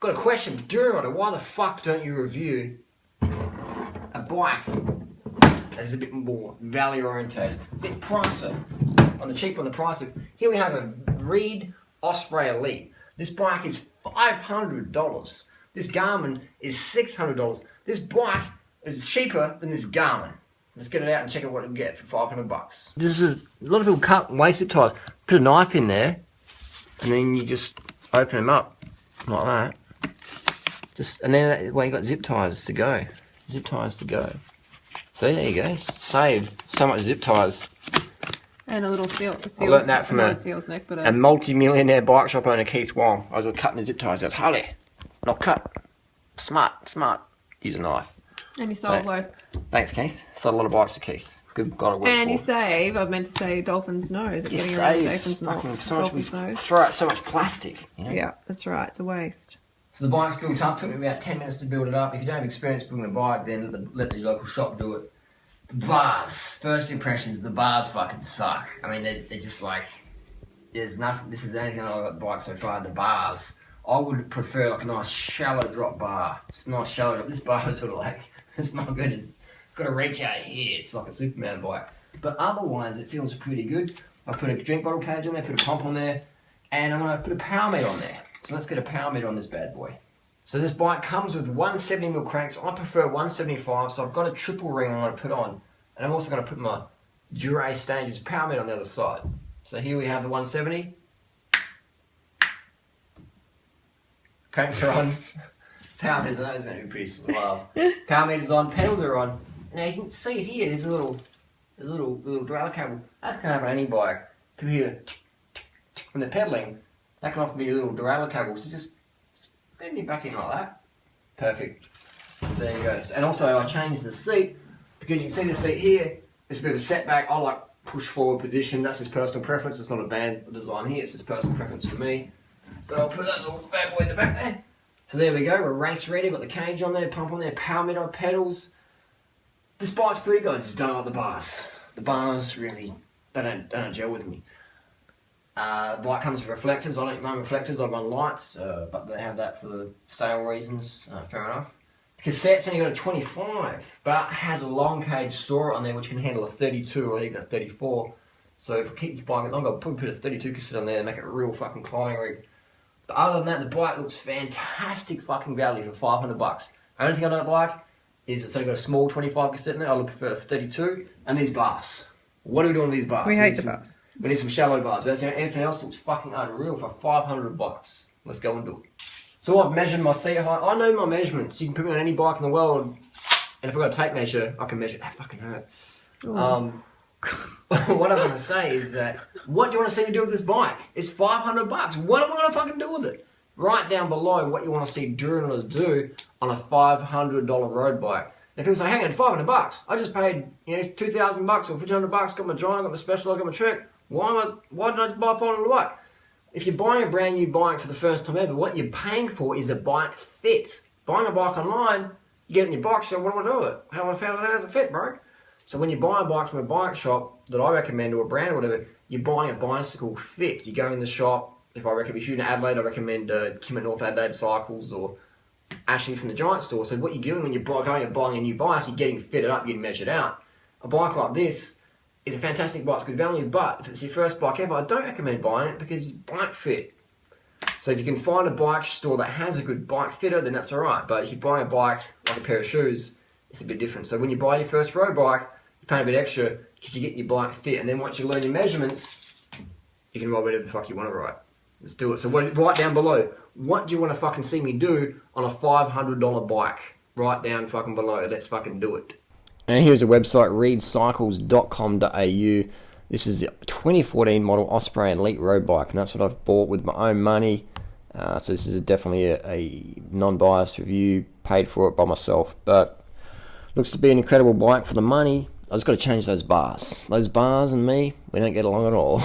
got a question for Duro. Why the fuck don't you review a bike that is a bit more value orientated, a bit pricier, on the cheap, on the pricier? Here we have a Reid Osprey Elite. This bike is $500. This Garmin is $600. This bike is cheaper than this Garmin. Let's get it out and check out what we can get for $500. This is a lot of people cut waist zip ties. Put a knife in there, and then you just open them up like that. And then that way you got zip ties to go. Zip ties to go. So there you go. Save so much zip ties. And a little seal. I learned that from a multi-millionaire bike shop owner, Keith Wong. I was cutting the zip ties. I was, Harley, not cut. Smart. Use a knife. And you sold low. Thanks, Keith. Sold a lot of bikes to Keith. Good guy to work for. And you save, I meant to say, dolphin's nose. You save dolphin's nose. Throw out so much plastic. You know? Yeah, that's right. It's a waste. So the bike's built up. Took me about 10 minutes to build it up. If you don't have experience building a bike, then let the local shop do it. The bars. First impressions, the bars fucking suck. I mean, they're just like, there's nothing. This is the only thing I like about the bike so far, the bars. I would prefer like a nice shallow drop bar. It's a nice shallow drop. This bar is sort of like, it's not good. It's got to reach out here. It's like a Superman bike. But otherwise, it feels pretty good. I put a drink bottle cage on there, put a pump on there, and I'm going to put a power meter on there. So let's get a power meter on this bad boy. So this bike comes with 170mm cranks. I prefer 175, so I've got a triple ring I'm going to put on. And I'm also going to put my Dura Stages power meter on the other side. So here we have the 170. Cranks are on. Power meters, that was going to be pretty suave. Power meters on, pedals are on. Now you can see it here, there's a little derailleur cable. That's going to happen on any bike. People hear when they're pedaling, that can often be a little derailleur cable. So just bend it back in like that. Perfect. So there you go. And also I changed the seat because you can see the seat here. It's a bit of a setback. I like push forward position. That's just personal preference. It's not a band design here. It's just personal preference for me. So I'll put that little bad boy in the back there. So there we go, we're race ready, got the cage on there, pump on there, power meter, pedals. This bike's pretty good, just don't like the bars. The bars really, they don't gel with me. The bike comes with reflectors. I don't run reflectors, I run lights, but they have that for the sale reasons, fair enough. The cassette's only got a 25, but has a long cage store on there which can handle a 32 or even a 34. So if I keep this bike longer, I'll probably put a 32 cassette on there and make it a real fucking climbing rig. But other than that, the bike looks fantastic fucking value for $500. The only thing I don't like is it's only got a small 25 cassette in there. I would prefer 32. And these bars. What are we doing with these bars? We hate the bars. We need some shallow bars. That's anything else looks fucking unreal for $500. Let's go and do it. So I've measured my seat height. I know my measurements. You can put me on any bike in the world. And if I've got a tape measure, I can measure. That fucking hurts. What I'm going to say is that, what do you want to see me do with this bike? It's $500. What am I going to fucking do with it? Write down below what you want to see Duro do on a $500 road bike. And people say, hang on, $500. I just paid, $2,000 or $1,500. Got my Giant, got my Specialized, got my Trek. Why did I buy a $500 bike? If you're buying a brand new bike for the first time ever, what you're paying for is a bike fit. Buying a bike online, you get it in your bike shop. What do I do with it? How I found it as a fit, bro? So when you buy a bike from a bike shop that I recommend, or a brand or whatever, you're buying a bicycle fit. You go in the shop. If you're in Adelaide, I recommend Kim at North Adelaide Cycles or Ashley from the Giant store. So what you're doing when you're going and buying a new bike, you're getting fitted up, getting measured out. A bike like this is a fantastic bike, it's good value, but if it's your first bike ever, I don't recommend buying it because it's bike fit. So if you can find a bike store that has a good bike fitter, then that's alright. But if you're buying a bike like a pair of shoes, it's a bit different. So when you buy your first road bike, you pay a bit extra because you get your bike fit, and then once you learn your measurements, you can ride whatever the fuck you want to ride. Let's do it. So write down below, what do you want to fucking see me do on a $500 bike? Write down fucking below. Let's fucking do it. And here's a website, reidcycles.com.au. This is the 2014 model Osprey Elite road bike, and that's what I've bought with my own money. So this is definitely a non-biased review, paid for it by myself, but looks to be an incredible bike for the money. I just got to change those bars. Those bars and me, we don't get along at all.